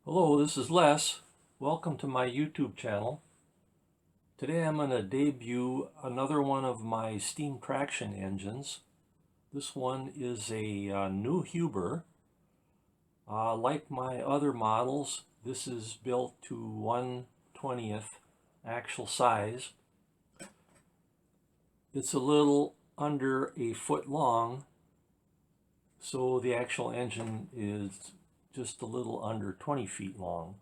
Hello, this is Les. Welcome to my YouTube channel. Today I'm going to debut another one of my steam traction engines. This one is a new Huber. Like my other models, this is built to 1/20th actual size. It's a little under a foot long, so the actual engine is just a little under 20 feet long.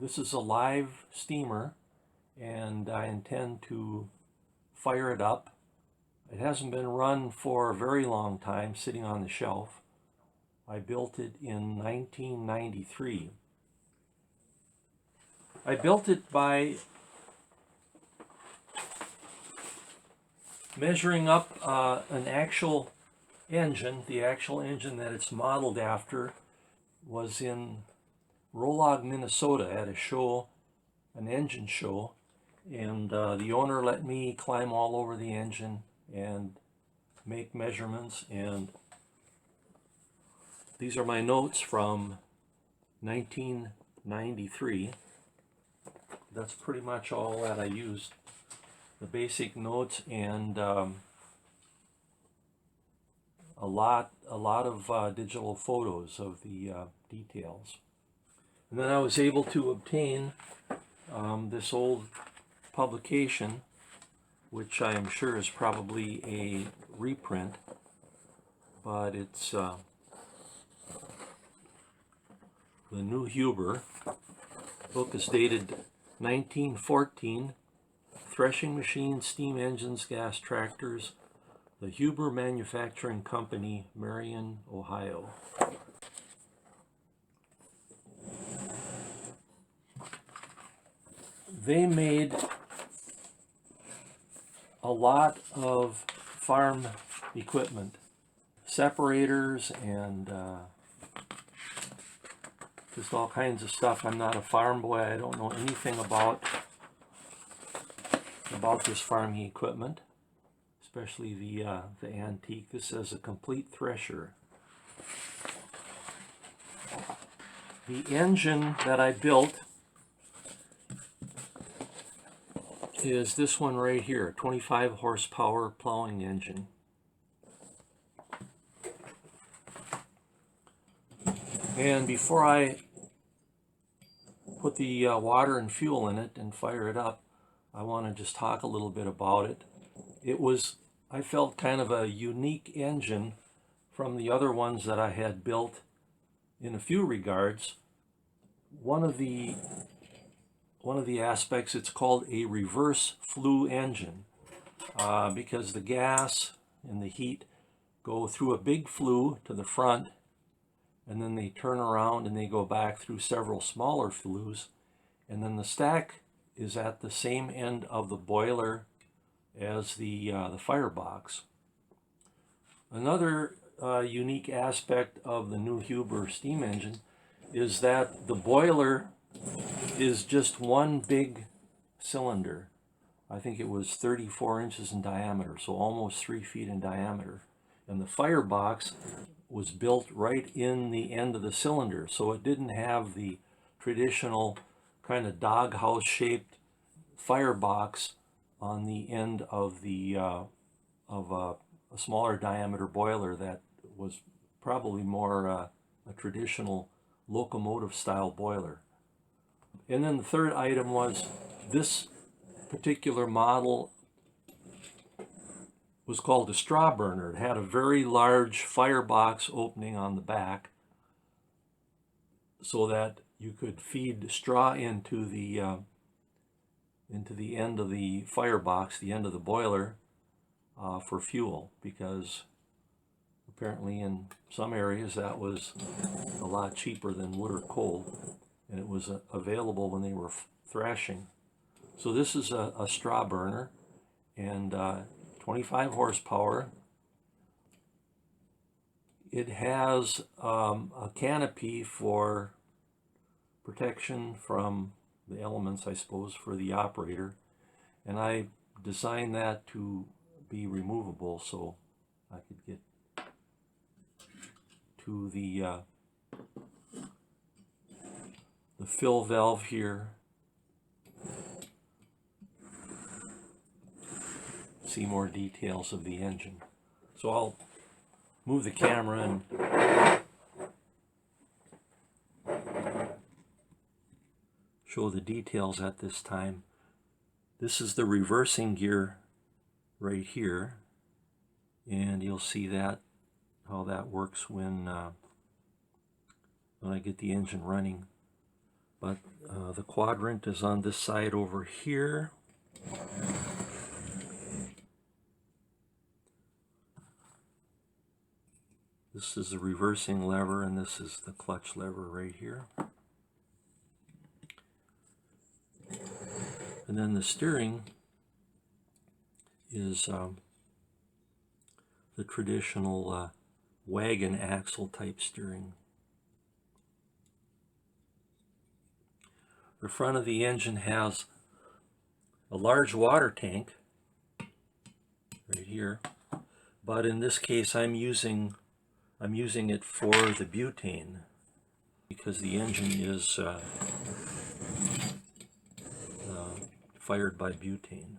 This is a live steamer, and I intend to fire it up. It hasn't been run for a very long time, sitting on the shelf. I built it in 1993. I built it by measuring up an actual engine. The actual engine that it's modeled after was in Rolog, Minnesota at a show, an engine show, and the owner let me climb all over the engine and make measurements, and these are my notes from 1993. That's pretty much all that I used. The basic notes and a lot of digital photos of the details. And then I was able to obtain this old publication, which I am sure is probably a reprint, but it's the new Huber. The book is dated 1914. Threshing machines, steam engines, gas tractors. The Huber Manufacturing Company, Marion, Ohio. They made a lot of farm equipment, separators and just all kinds of stuff. I'm not a farm boy. I don't know anything about this farming equipment, especially the antique. This is a complete thresher. The engine that I built is this one right here, 25 horsepower plowing engine. And before I put the water and fuel in it and fire it up, I want to just talk a little bit about it. It was, I felt, kind of a unique engine from the other ones that I had built in a few regards. One of the aspects, it's called a reverse flue engine because the gas and the heat go through a big flue to the front, and then they turn around and they go back through several smaller flues, and then the stack is at the same end of the boiler as the firebox. Another unique aspect of the new Huber steam engine is that the boiler is just one big cylinder. I think it was 34 inches in diameter, so almost 3 feet in diameter. And the firebox was built right in the end of the cylinder, so it didn't have the traditional kind of doghouse shaped firebox on the end of the of a smaller diameter boiler that was probably more a traditional locomotive style boiler. And then the third item was this particular model was called a straw burner. It had a very large firebox opening on the back so that you could feed straw into the end of the firebox, the end of the boiler, for fuel, because apparently in some areas that was a lot cheaper than wood or coal, and it was available when they were thrashing. So this is a straw burner, and 25 horsepower. It has a canopy for protection from the elements, I suppose, for the operator, and I designed that to be removable so I could get to the fill valve here. See more details of the engine. So I'll move the camera and show the details at this time. This is the reversing gear right here, and you'll see that how that works when I get the engine running. But the quadrant is on this side over here. This is the reversing lever, and this is the clutch lever right here. And then the steering is the traditional wagon axle type steering. The front of the engine has a large water tank right here, but in this case I'm using it for the butane because the engine is fired by butane.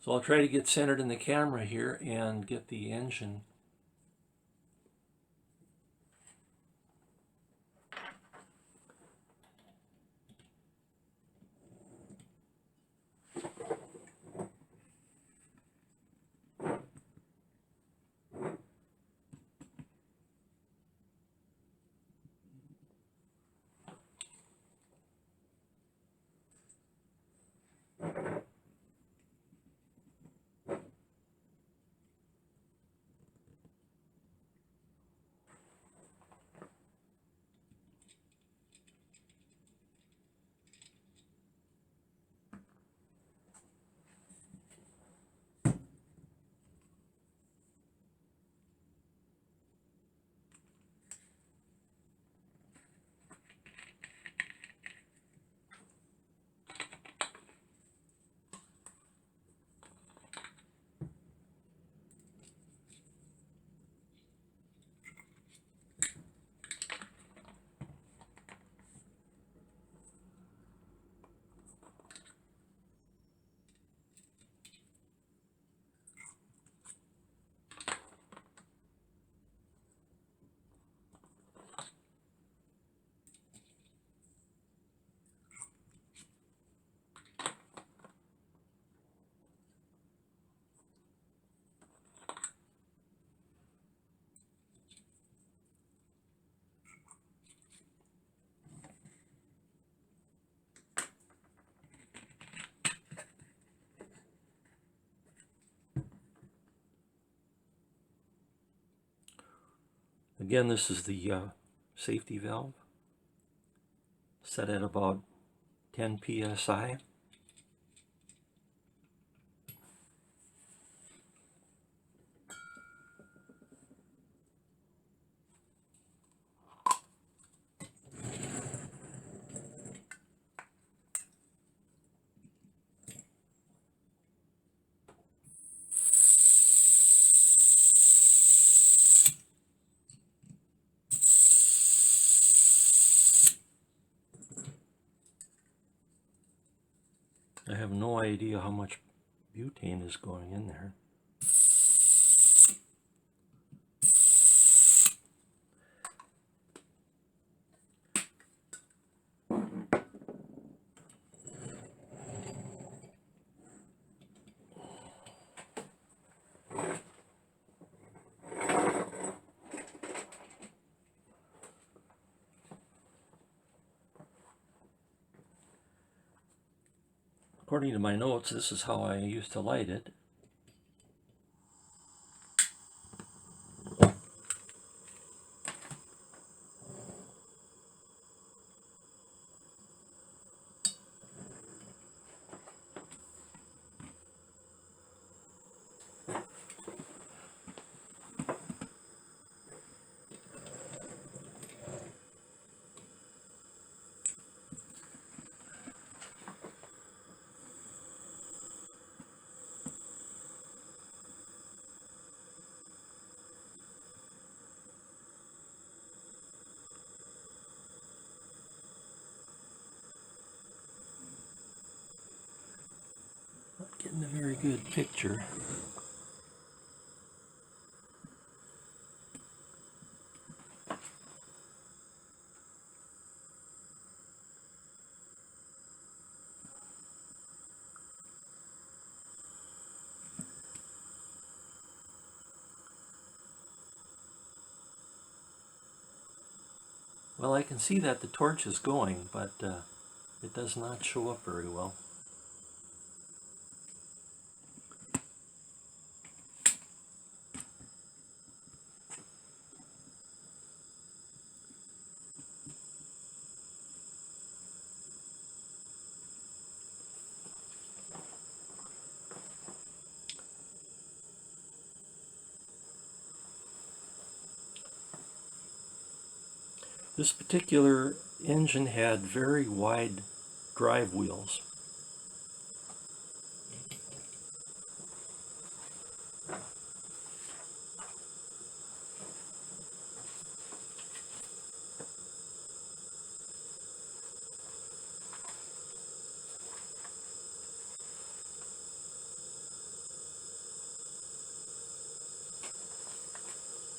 So I'll try to get centered in the camera here and get the engine . Again, this is the safety valve, set at about 10 psi. I have no idea how much butane is going in there. According to my notes, this is how I used to light it. good picture. Well, I can see that the torch is going, but it does not show up very well. This particular engine had very wide drive wheels.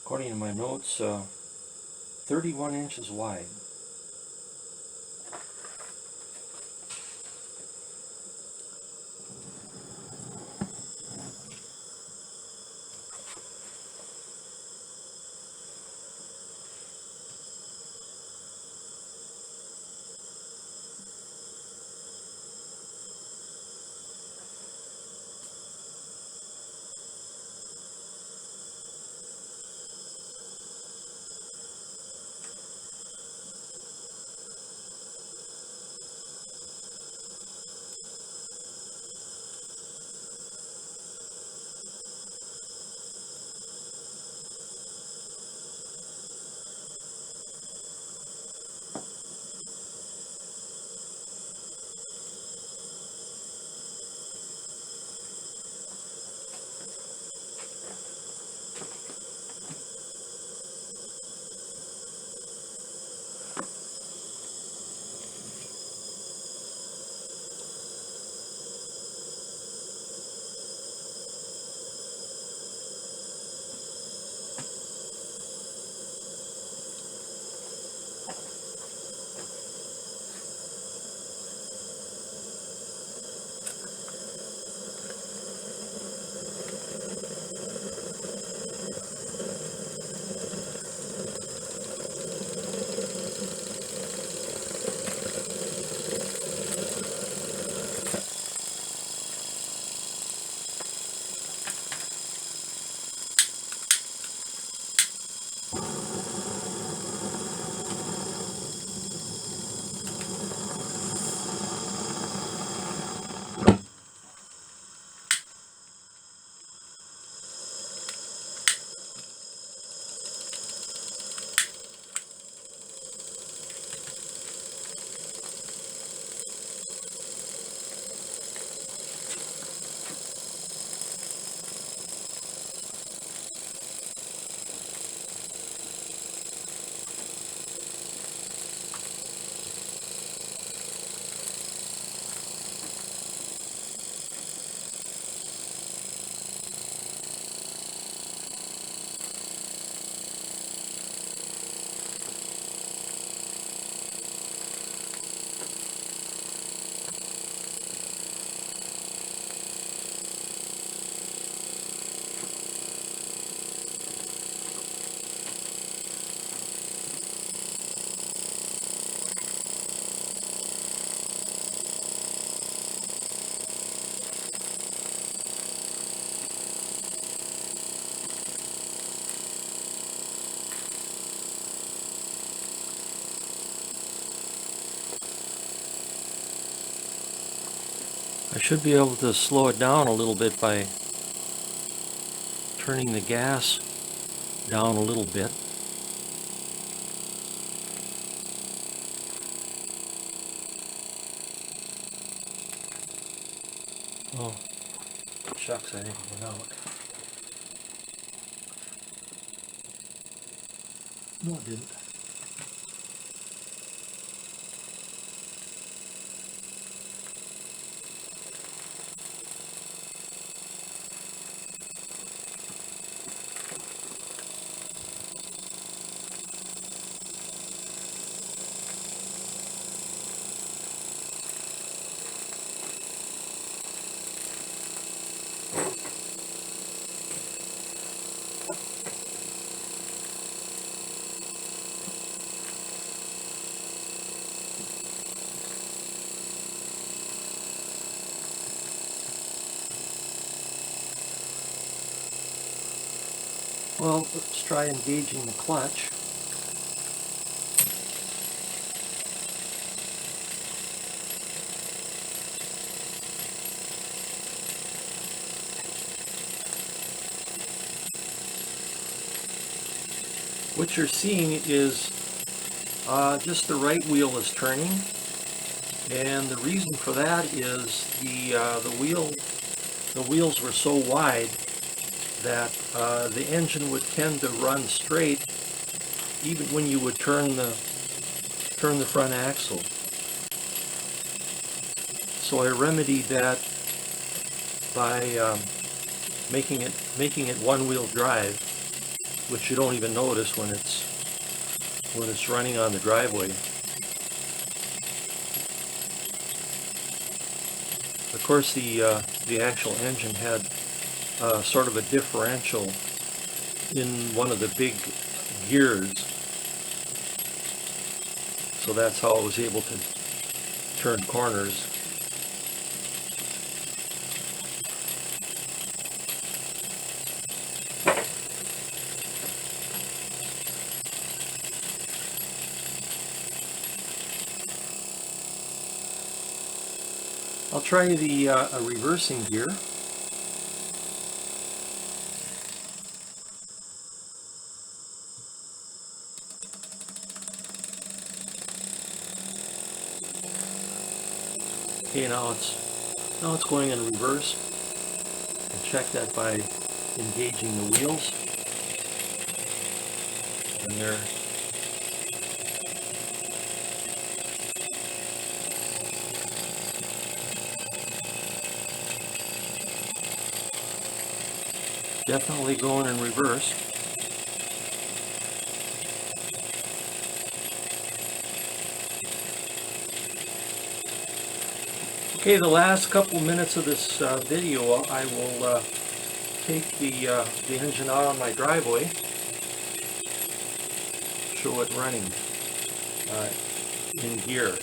According to my notes, 31 inches wide. I should be able to slow it down a little bit by turning the gas down a little bit. Oh, shucks, I think it went out. No, it didn't. Let's try engaging the clutch. What you're seeing is just the right wheel is turning, and the reason for that is the wheels were so wide that the engine would tend to run straight even when you would turn the front axle. So I remedied that by making it one-wheel drive, which you don't even notice when it's running on the driveway. Of course, the actual engine had sort of a differential in one of the big gears, so that's how I was able to turn corners. I'll try a reversing gear. Okay, now it's going in reverse. And check that by engaging the wheels. And they're definitely going in reverse. Okay, the last couple minutes of this video, I will take the engine out on my driveway, show it running in gear.